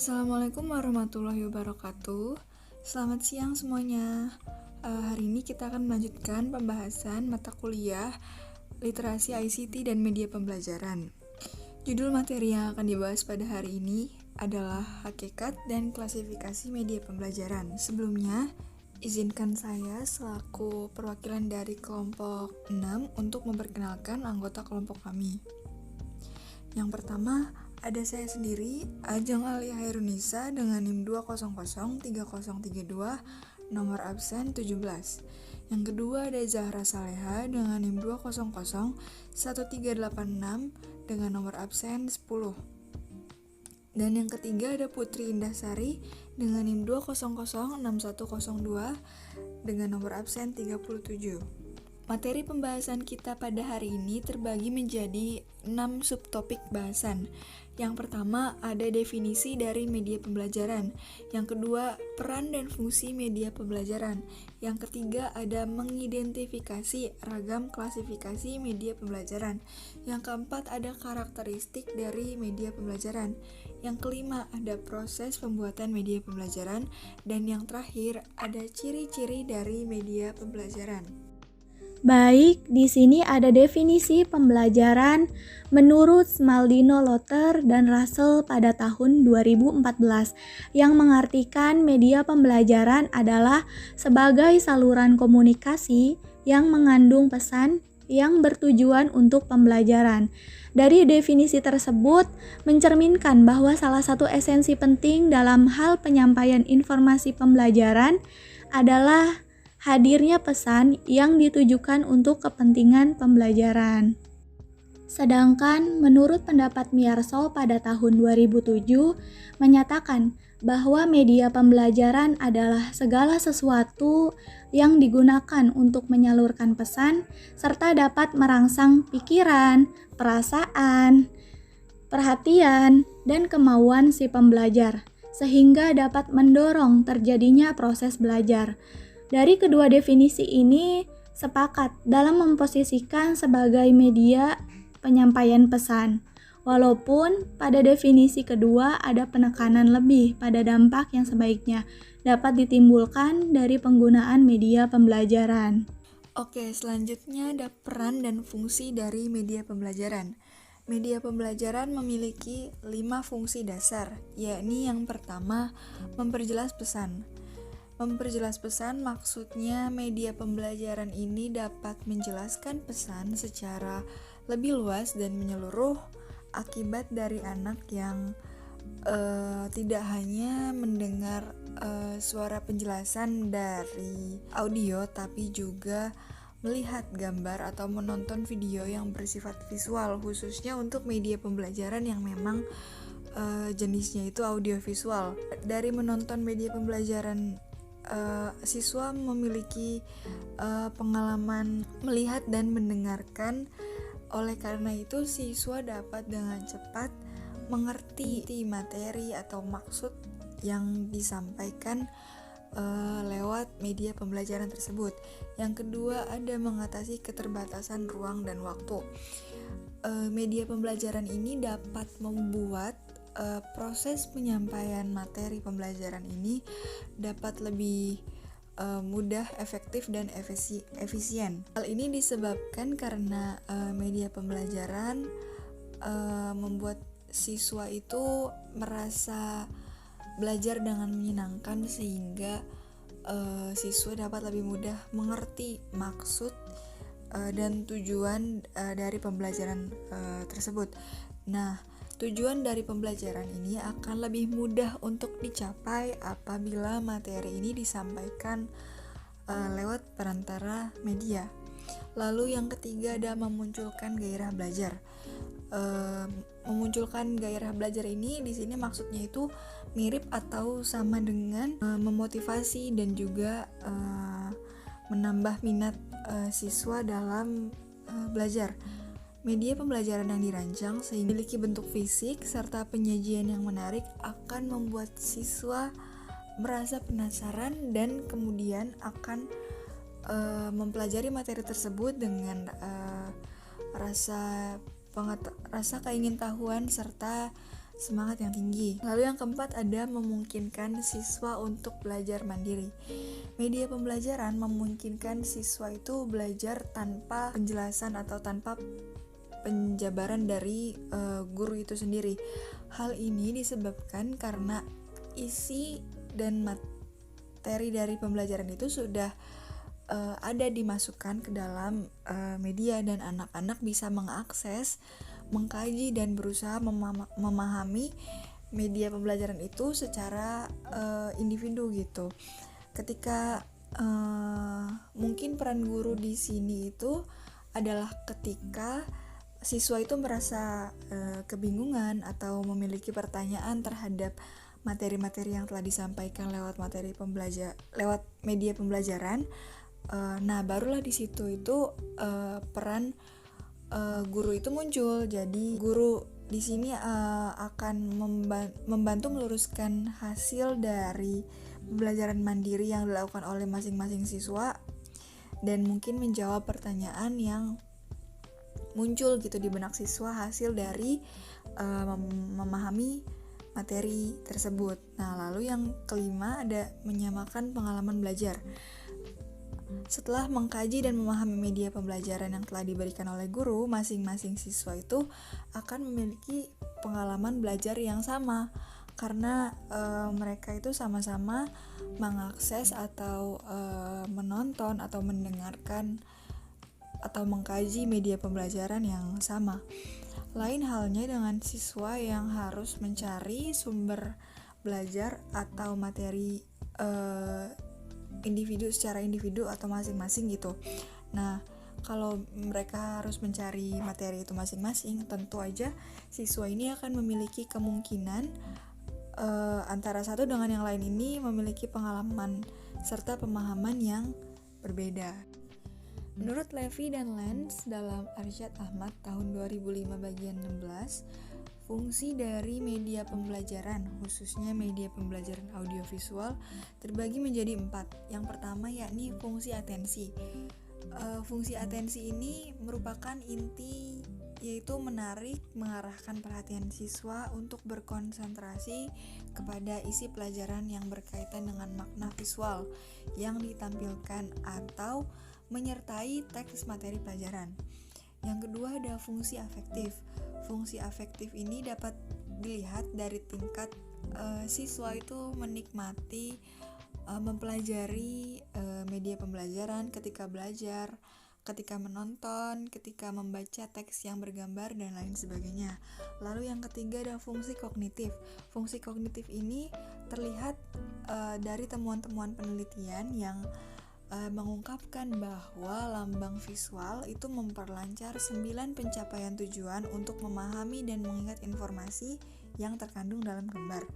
Assalamualaikum warahmatullahi wabarakatuh. Selamat siang semuanya. Hari ini kita akan melanjutkan pembahasan mata kuliah Literasi ICT dan Media Pembelajaran. Judul materi yang akan dibahas pada hari ini adalah hakikat dan klasifikasi media pembelajaran. Sebelumnya, izinkan saya selaku perwakilan dari kelompok 6 untuk memperkenalkan anggota kelompok kami. Yang pertama, ada saya sendiri, Ajeng Alia Hairunisa dengan NIM 2003032, nomor absen 17. Yang kedua ada Zahra Saleha dengan NIM 2001386 dengan nomor absen 10. Dan yang ketiga ada Putri Indahsari dengan NIM 2006102 dengan nomor absen 37. Materi pembahasan kita pada hari ini terbagi menjadi 6 subtopik bahasan. Yang pertama ada definisi dari media pembelajaran. Yang kedua, peran dan fungsi media pembelajaran. Yang ketiga ada mengidentifikasi ragam klasifikasi media pembelajaran. Yang keempat ada karakteristik dari media pembelajaran. Yang kelima ada proses pembuatan media pembelajaran. Dan yang terakhir ada ciri-ciri dari media pembelajaran. Baik, di sini ada definisi pembelajaran menurut Smaldino Lotter dan Russell pada tahun 2014 yang mengartikan media pembelajaran adalah sebagai saluran komunikasi yang mengandung pesan yang bertujuan untuk pembelajaran. Dari definisi tersebut mencerminkan bahwa salah satu esensi penting dalam hal penyampaian informasi pembelajaran adalah hadirnya pesan yang ditujukan untuk kepentingan pembelajaran. Sedangkan menurut pendapat Miyarso pada tahun 2007 menyatakan bahwa media pembelajaran adalah segala sesuatu yang digunakan untuk menyalurkan pesan serta dapat merangsang pikiran, perasaan, perhatian, dan kemauan si pembelajar sehingga dapat mendorong terjadinya proses belajar. Dari kedua definisi ini sepakat dalam memposisikan sebagai media penyampaian pesan. Walaupun pada definisi kedua ada penekanan lebih pada dampak yang sebaiknya dapat ditimbulkan dari penggunaan media pembelajaran. Oke, selanjutnya ada peran dan fungsi dari media pembelajaran. Media pembelajaran memiliki 5 fungsi dasar, yakni yang pertama, memperjelas pesan. Memperjelas pesan maksudnya media pembelajaran ini dapat menjelaskan pesan secara lebih luas dan menyeluruh akibat dari anak yang tidak hanya mendengar suara penjelasan dari audio tapi juga melihat gambar atau menonton video yang bersifat visual, khususnya untuk media pembelajaran yang memang jenisnya itu audiovisual. Dari menonton media pembelajaran siswa memiliki pengalaman melihat dan mendengarkan. Oleh karena itu siswa dapat dengan cepat mengerti materi atau maksud yang disampaikan lewat media pembelajaran tersebut. Yang kedua ada mengatasi keterbatasan ruang dan waktu. Media pembelajaran ini dapat membuat proses penyampaian materi pembelajaran ini dapat lebih mudah, efektif, dan efisien. Hal ini disebabkan karena media pembelajaran membuat siswa itu merasa belajar dengan menyenangkan sehingga siswa dapat lebih mudah mengerti maksud dan tujuan dari pembelajaran tersebut. Nah, tujuan dari pembelajaran ini akan lebih mudah untuk dicapai apabila materi ini disampaikan lewat perantara media. Lalu yang ketiga ada memunculkan gairah belajar. Memunculkan gairah belajar ini di sini maksudnya itu mirip atau sama dengan memotivasi dan juga menambah minat siswa dalam belajar. Media pembelajaran yang dirancang sehingga memiliki bentuk fisik serta penyajian yang menarik akan membuat siswa merasa penasaran dan kemudian akan mempelajari materi tersebut dengan rasa keingintahuan serta semangat yang tinggi. Lalu yang keempat ada memungkinkan siswa untuk belajar mandiri. Media pembelajaran memungkinkan siswa itu belajar tanpa penjelasan atau tanpa penjabaran dari guru itu sendiri. Hal ini disebabkan karena isi dan materi dari pembelajaran itu sudah ada dimasukkan ke dalam media dan anak-anak bisa mengakses, mengkaji dan berusaha memahami media pembelajaran itu secara individu gitu. Ketika mungkin peran guru di sini itu adalah ketika siswa itu merasa kebingungan atau memiliki pertanyaan terhadap materi-materi yang telah disampaikan lewat lewat media pembelajaran. Nah, barulah di situ itu peran guru itu muncul. Jadi guru di sini akan membantu meluruskan hasil dari pembelajaran mandiri yang dilakukan oleh masing-masing siswa dan mungkin menjawab pertanyaan yang muncul gitu di benak siswa hasil dari memahami materi tersebut. Nah, lalu yang kelima ada menyamakan pengalaman belajar. Setelah mengkaji dan memahami media pembelajaran yang telah diberikan oleh guru, masing-masing siswa itu akan memiliki pengalaman belajar yang sama karena mereka itu sama-sama mengakses atau menonton atau mendengarkan atau mengkaji media pembelajaran yang sama. Lain halnya dengan siswa yang harus mencari sumber belajar atau materi secara individu atau masing-masing gitu. Nah, kalau mereka harus mencari materi itu masing-masing, tentu aja siswa ini akan memiliki kemungkinan antara satu dengan yang lain ini memiliki pengalaman serta pemahaman yang berbeda. Menurut Levy dan Lenz dalam Arsyad Ahmad tahun 2005 bagian 16, fungsi dari media pembelajaran, khususnya media pembelajaran audiovisual, terbagi menjadi 4. Yang pertama yakni fungsi atensi. Fungsi atensi ini merupakan inti, yaitu menarik, mengarahkan perhatian siswa untuk berkonsentrasi kepada isi pelajaran yang berkaitan dengan makna visual yang ditampilkan atau menyertai teks materi pelajaran. Yang kedua ada fungsi afektif. Fungsi afektif ini dapat dilihat dari tingkat siswa itu menikmati mempelajari media pembelajaran ketika belajar, ketika menonton, ketika membaca teks yang bergambar dan lain sebagainya. Lalu yang ketiga ada fungsi kognitif. Fungsi kognitif ini terlihat dari temuan-temuan penelitian yang mengungkapkan bahwa lambang visual itu memperlancar 9 pencapaian tujuan untuk memahami dan mengingat informasi yang terkandung dalam gambar.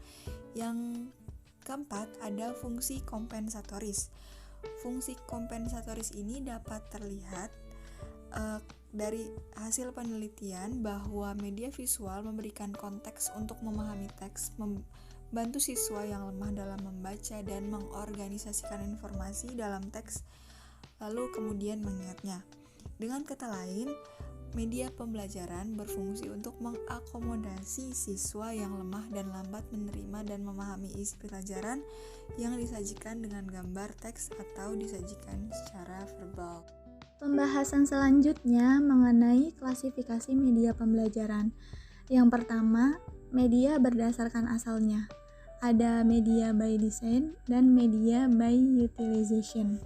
Yang keempat ada fungsi kompensatoris. Fungsi kompensatoris ini dapat terlihat dari hasil penelitian bahwa media visual memberikan konteks untuk memahami teks, bantu siswa yang lemah dalam membaca dan mengorganisasikan informasi dalam teks, lalu kemudian mengingatnya. Dengan kata lain, media pembelajaran berfungsi untuk mengakomodasi siswa yang lemah dan lambat menerima dan memahami isi pelajaran yang disajikan dengan gambar, teks, atau disajikan secara verbal. Pembahasan selanjutnya mengenai klasifikasi media pembelajaran. Yang pertama, media berdasarkan asalnya. Ada media by design dan media by utilization.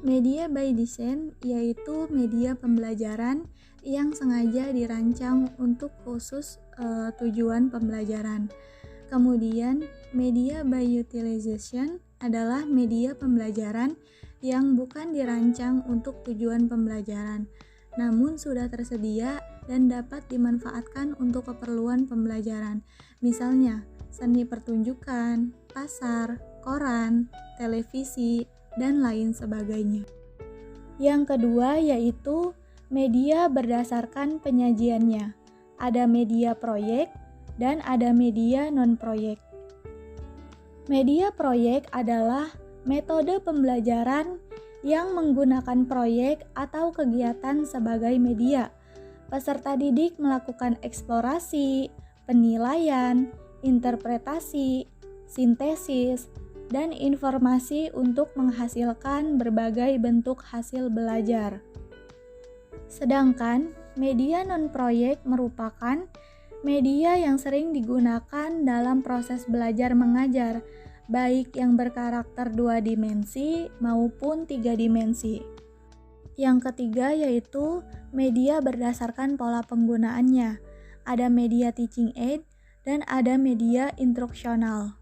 Media by design yaitu media pembelajaran yang sengaja dirancang untuk khusus tujuan pembelajaran. Kemudian, media by utilization adalah media pembelajaran yang bukan dirancang untuk tujuan pembelajaran, namun sudah tersedia dan dapat dimanfaatkan untuk keperluan pembelajaran. Misalnya, seni pertunjukan, pasar, koran, televisi, dan lain sebagainya. Yang kedua yaitu media berdasarkan penyajiannya. Ada media proyek dan ada media non-proyek. Media proyek adalah metode pembelajaran yang menggunakan proyek atau kegiatan sebagai media. Peserta didik melakukan eksplorasi, penilaian, interpretasi, sintesis, dan informasi untuk menghasilkan berbagai bentuk hasil belajar. Sedangkan media non-proyek merupakan media yang sering digunakan dalam proses belajar mengajar, baik yang berkarakter 2 dimensi maupun 3 dimensi. Yang ketiga yaitu media berdasarkan pola penggunaannya. Ada media teaching aid dan ada media instruksional.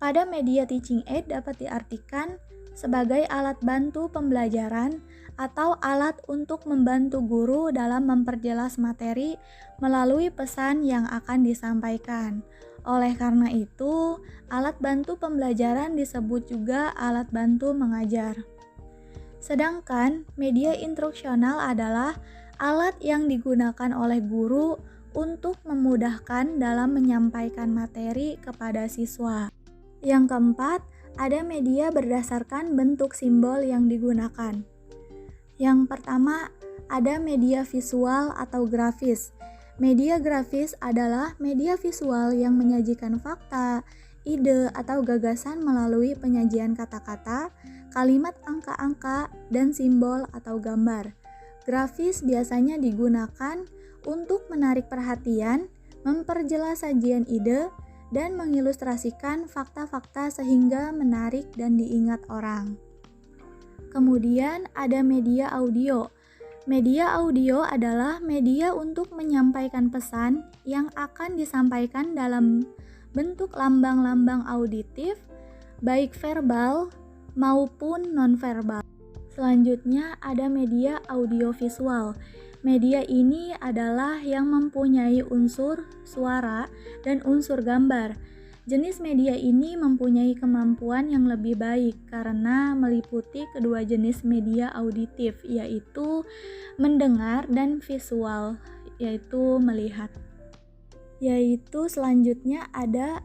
Pada media teaching aid dapat diartikan sebagai alat bantu pembelajaran atau alat untuk membantu guru dalam memperjelas materi melalui pesan yang akan disampaikan. Oleh karena itu, alat bantu pembelajaran disebut juga alat bantu mengajar. Sedangkan media instruksional adalah alat yang digunakan oleh guru untuk memudahkan dalam menyampaikan materi kepada siswa. Yang keempat, ada media berdasarkan bentuk simbol yang digunakan. Yang pertama, ada media visual atau grafis. Media grafis adalah media visual yang menyajikan fakta, ide atau gagasan melalui penyajian kata-kata, kalimat angka-angka, dan simbol atau gambar. Grafis biasanya digunakan untuk menarik perhatian, memperjelas sajian ide, dan mengilustrasikan fakta-fakta sehingga menarik dan diingat orang. Kemudian ada media audio. Media audio adalah media untuk menyampaikan pesan yang akan disampaikan dalam bentuk lambang-lambang auditif, baik verbal maupun nonverbal. Selanjutnya ada media audiovisual. Media ini adalah yang mempunyai unsur suara dan unsur gambar. Jenis media ini mempunyai kemampuan yang lebih baik karena meliputi kedua jenis media auditif, yaitu mendengar dan visual, yaitu melihat. Selanjutnya ada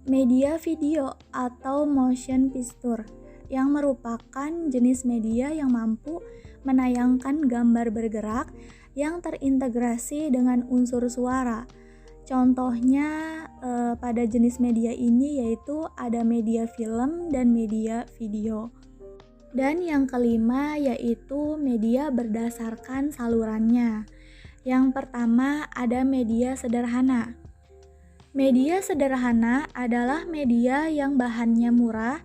media video atau motion picture, yang merupakan jenis media yang mampu menayangkan gambar bergerak yang terintegrasi dengan unsur suara. Contohnya pada jenis media ini yaitu ada media film dan media video. Dan yang kelima yaitu media berdasarkan salurannya. Yang pertama ada media sederhana. Media sederhana adalah media yang bahannya murah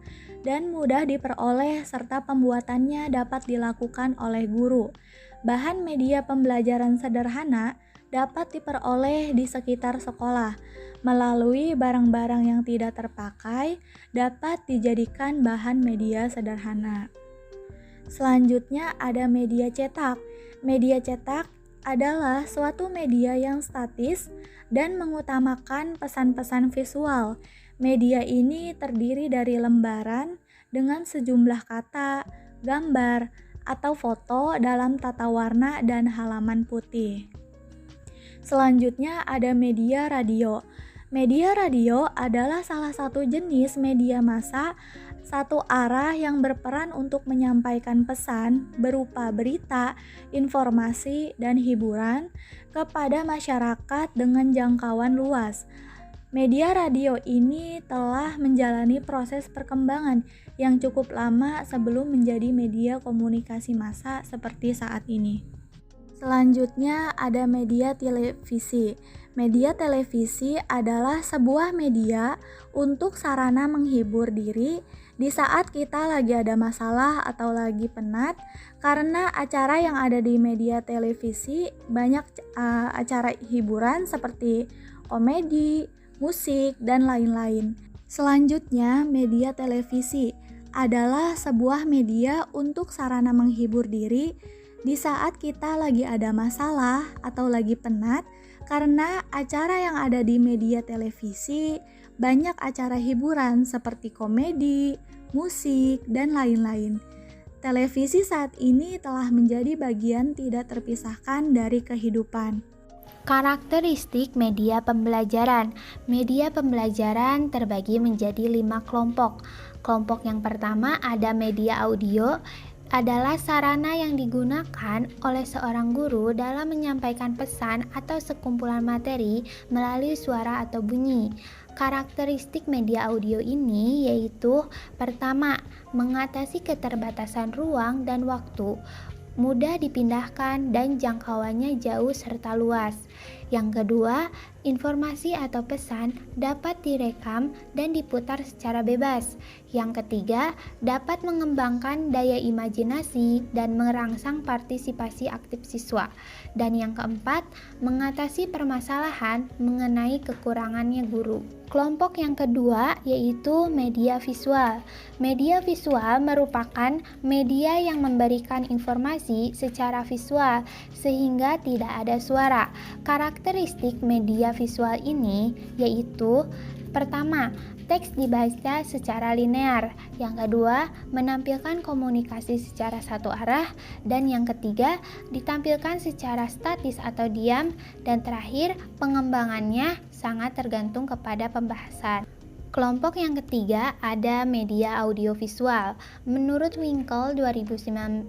dan mudah diperoleh serta pembuatannya dapat dilakukan oleh guru. Bahan media pembelajaran sederhana dapat diperoleh di sekitar sekolah. Melalui barang-barang yang tidak terpakai dapat dijadikan bahan media sederhana. Selanjutnya ada media cetak. Media cetak adalah suatu media yang statis dan mengutamakan pesan-pesan visual. Media ini terdiri dari lembaran dengan sejumlah kata, gambar, atau foto dalam tata warna dan halaman putih. Selanjutnya ada media radio. Media radio adalah salah satu jenis media massa satu arah yang berperan untuk menyampaikan pesan berupa berita, informasi, dan hiburan kepada masyarakat dengan jangkauan luas. Media radio ini telah menjalani proses perkembangan yang cukup lama sebelum menjadi media komunikasi massa seperti saat ini. Selanjutnya ada media televisi. Media televisi adalah sebuah media untuk sarana menghibur diri di saat kita lagi ada masalah atau lagi penat, karena acara yang ada di media televisi banyak acara hiburan seperti komedi, musik, dan lain-lain. Selanjutnya, media televisi adalah sebuah media untuk sarana menghibur diri di saat kita lagi ada masalah atau lagi penat, karena acara yang ada di media televisi banyak acara hiburan seperti komedi, musik, dan lain-lain. Televisi saat ini telah menjadi bagian tidak terpisahkan dari kehidupan. Karakteristik media pembelajaran. Media pembelajaran terbagi menjadi 5 kelompok. Kelompok yang pertama ada media audio. adalah sarana yang digunakan oleh seorang guru dalam menyampaikan pesan atau sekumpulan materi melalui suara atau bunyi. Karakteristik media audio ini yaitu pertama, mengatasi keterbatasan ruang dan waktu, mudah dipindahkan dan jangkauannya jauh serta luas. Yang kedua, informasi atau pesan dapat direkam dan diputar secara bebas. Yang ketiga, dapat mengembangkan daya imajinasi dan merangsang partisipasi aktif siswa. Dan yang keempat, mengatasi permasalahan mengenai kekurangannya guru. Kelompok yang kedua yaitu media visual. Media visual merupakan media yang memberikan informasi secara visual sehingga tidak ada suara. Karakteristik media visual ini yaitu pertama, teks dibaca secara linear. Yang kedua, menampilkan komunikasi secara satu arah. Dan yang ketiga, ditampilkan secara statis atau diam. Dan terakhir, pengembangannya sangat tergantung kepada pembahasan. Kelompok yang ketiga ada media audiovisual. Menurut Winkel 2019,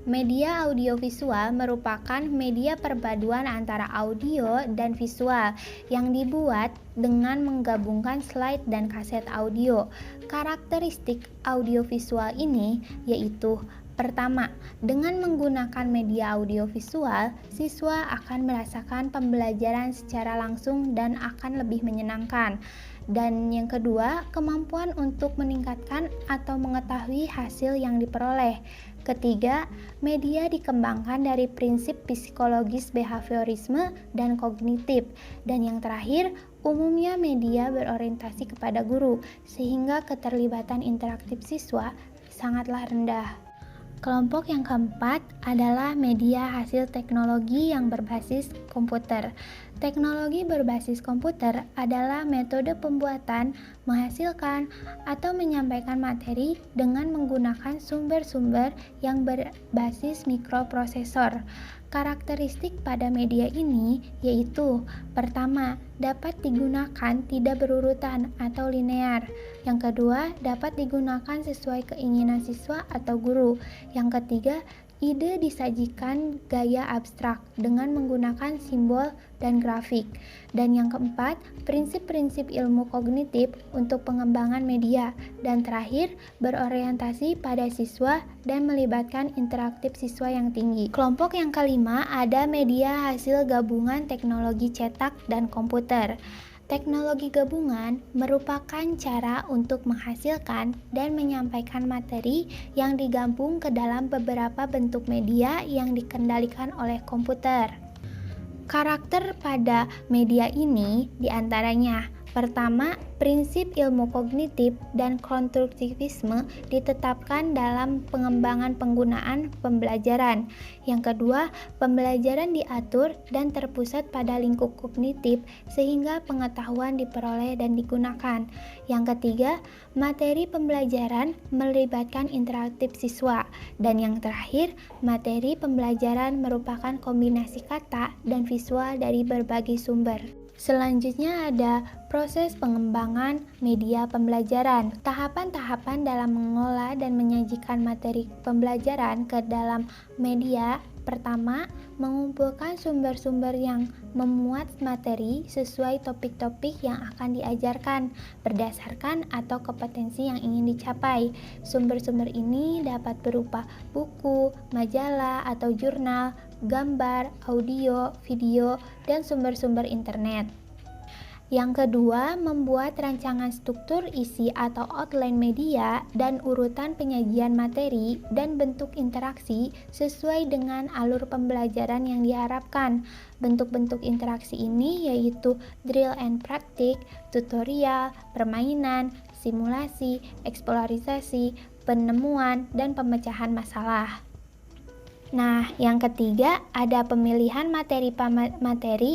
media audiovisual merupakan media perpaduan antara audio dan visual yang dibuat dengan menggabungkan slide dan kaset audio. Karakteristik audiovisual ini yaitu pertama, dengan menggunakan media audiovisual, siswa akan merasakan pembelajaran secara langsung dan akan lebih menyenangkan. Dan yang kedua, kemampuan untuk meningkatkan atau mengetahui hasil yang diperoleh. Ketiga, media dikembangkan dari prinsip psikologis behaviorisme dan kognitif. Dan yang terakhir, umumnya media berorientasi kepada guru, sehingga keterlibatan interaktif siswa sangatlah rendah. Kelompok yang keempat adalah media hasil teknologi yang berbasis komputer. Teknologi berbasis komputer adalah metode pembuatan, menghasilkan, atau menyampaikan materi dengan menggunakan sumber-sumber yang berbasis mikroprosesor. Karakteristik pada media ini yaitu pertama, dapat digunakan tidak berurutan atau linear. Yang kedua, dapat digunakan sesuai keinginan siswa atau guru. Yang ketiga, ide disajikan gaya abstrak dengan menggunakan simbol dan grafik. Dan yang keempat, prinsip-prinsip ilmu kognitif untuk pengembangan media. Dan terakhir, berorientasi pada siswa dan melibatkan interaktif siswa yang tinggi. Kelompok yang kelima ada media hasil gabungan teknologi cetak dan komputer. Teknologi gabungan merupakan cara untuk menghasilkan dan menyampaikan materi yang digabung ke dalam beberapa bentuk media yang dikendalikan oleh komputer. Karakter pada media ini diantaranya: pertama, prinsip ilmu kognitif dan konstruktivisme ditetapkan dalam pengembangan penggunaan pembelajaran. Yang kedua, pembelajaran diatur dan terpusat pada lingkup kognitif sehingga pengetahuan diperoleh dan digunakan. Yang ketiga, materi pembelajaran melibatkan interaktif siswa. Dan yang terakhir, materi pembelajaran merupakan kombinasi kata dan visual dari berbagai sumber. Selanjutnya ada proses pengembangan media pembelajaran. Tahapan-tahapan dalam mengolah dan menyajikan materi pembelajaran ke dalam media. Pertama, mengumpulkan sumber-sumber yang memuat materi sesuai topik-topik yang akan diajarkan berdasarkan atau kompetensi yang ingin dicapai. Sumber-sumber ini dapat berupa buku, majalah atau jurnal, gambar, audio, video, dan sumber-sumber internet. Yang kedua, membuat rancangan struktur isi atau outline media dan urutan penyajian materi dan bentuk interaksi sesuai dengan alur pembelajaran yang diharapkan. Bentuk-bentuk interaksi ini yaitu drill and practice, tutorial, permainan, simulasi, eksplorasi, penemuan, dan pemecahan masalah. Nah, yang ketiga ada pemilihan materi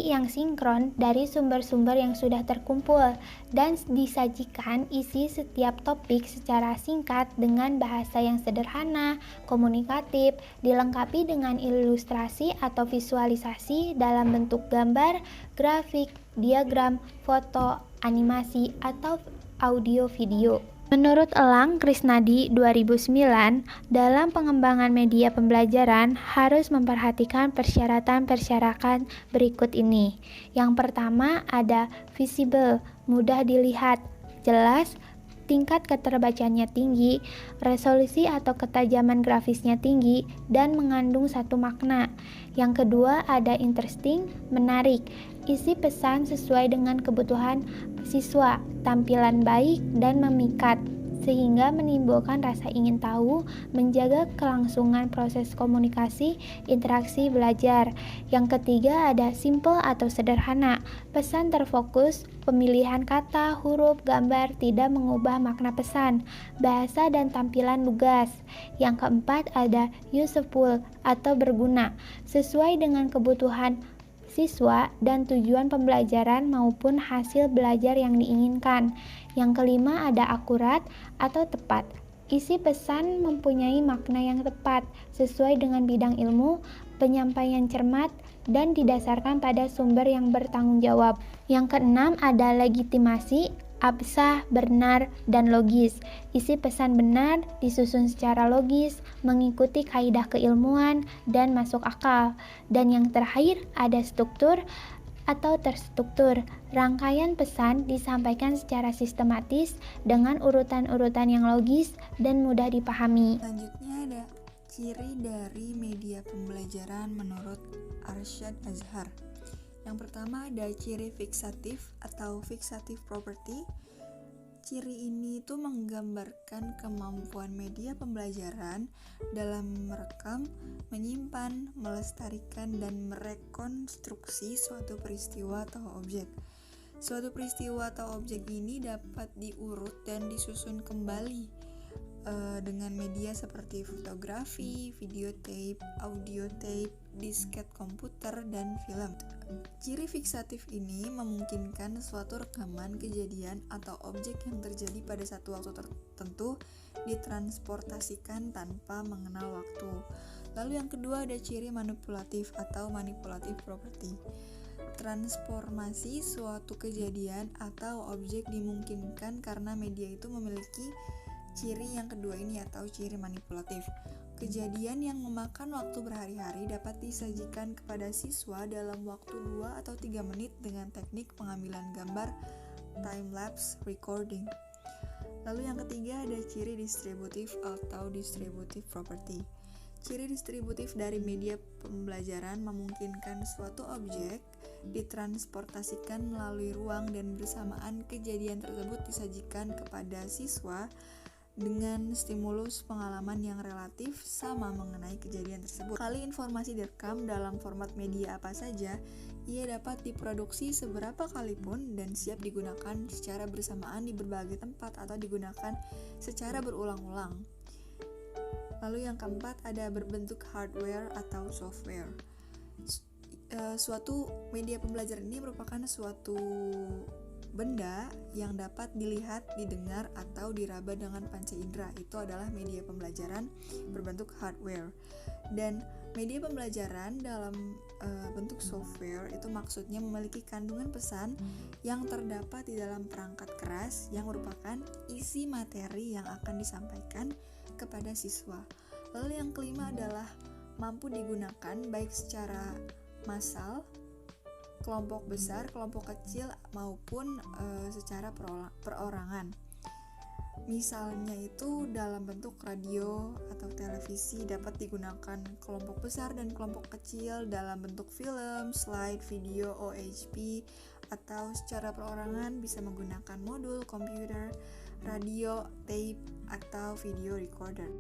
yang sinkron dari sumber-sumber yang sudah terkumpul dan disajikan isi setiap topik secara singkat dengan bahasa yang sederhana, komunikatif, dilengkapi dengan ilustrasi atau visualisasi dalam bentuk gambar, grafik, diagram, foto, animasi, atau audio video. Menurut Elang Krisnadi 2009, dalam pengembangan media pembelajaran harus memperhatikan persyaratan-persyaratan berikut ini. Yang pertama ada visible, mudah dilihat, jelas, tingkat keterbacaannya tinggi, resolusi atau ketajaman grafisnya tinggi, dan mengandung satu makna. Yang kedua ada interesting, menarik, isi pesan sesuai dengan kebutuhan siswa, tampilan baik dan memikat, sehingga menimbulkan rasa ingin tahu, menjaga kelangsungan proses komunikasi, interaksi belajar. Yang ketiga ada simple atau sederhana, pesan terfokus, pemilihan kata, huruf, gambar tidak mengubah makna pesan, bahasa dan tampilan lugas. Yang keempat ada useful atau berguna, sesuai dengan kebutuhan siswa dan tujuan pembelajaran maupun hasil belajar yang diinginkan. Yang kelima ada akurat atau tepat. Isi pesan mempunyai makna yang tepat, sesuai dengan bidang ilmu, penyampaian cermat, dan didasarkan pada sumber yang bertanggung jawab. Yang keenam ada legitimasi, absah, benar, dan logis. Isi pesan benar, disusun secara logis, mengikuti kaidah keilmuan, dan masuk akal. Dan yang terakhir ada struktur atau terstruktur. Rangkaian pesan disampaikan secara sistematis dengan urutan-urutan yang logis dan mudah dipahami. Selanjutnya ada ciri dari media pembelajaran menurut Arsyad Azhar. Yang pertama ada ciri fiksatif atau fixative property. Ciri ini tuh menggambarkan kemampuan media pembelajaran dalam merekam, menyimpan, melestarikan, dan merekonstruksi suatu peristiwa atau objek. Suatu peristiwa atau objek ini dapat diurut dan disusun kembali dengan media seperti fotografi, videotape, audiotape, disket komputer, dan film. Ciri fiksatif ini memungkinkan suatu rekaman kejadian atau objek yang terjadi pada satu waktu tertentu ditransportasikan tanpa mengenal waktu. Lalu yang kedua ada ciri manipulatif atau manipulative property. Transformasi suatu kejadian atau objek dimungkinkan karena media itu memiliki ciri yang kedua ini atau ciri manipulatif. Kejadian yang memakan waktu berhari-hari dapat disajikan kepada siswa dalam waktu 2 atau 3 menit dengan teknik pengambilan gambar time-lapse recording. Lalu yang ketiga ada ciri distributif atau distributive property. Ciri distributif dari media pembelajaran memungkinkan suatu objek ditransportasikan melalui ruang dan bersamaan kejadian tersebut disajikan kepada siswa dengan stimulus pengalaman yang relatif sama mengenai kejadian tersebut. Kali informasi direkam dalam format media apa saja, ia dapat diproduksi seberapa kali pun dan siap digunakan secara bersamaan di berbagai tempat atau digunakan secara berulang-ulang. Lalu yang keempat ada berbentuk hardware atau software. Suatu media pembelajaran ini merupakan suatu benda yang dapat dilihat, didengar, atau diraba dengan panca indera. Itu adalah media pembelajaran berbentuk hardware. Dan media pembelajaran dalam bentuk software itu maksudnya memiliki kandungan pesan yang terdapat di dalam perangkat keras yang merupakan isi materi yang akan disampaikan kepada siswa. Lalu yang kelima adalah mampu digunakan baik secara massal, kelompok besar, kelompok kecil maupun secara perorangan. Misalnya itu dalam bentuk radio atau televisi dapat digunakan kelompok besar dan kelompok kecil, dalam bentuk film, slide, video, OHP, atau secara perorangan bisa menggunakan modul, komputer, radio, tape, atau video recorder.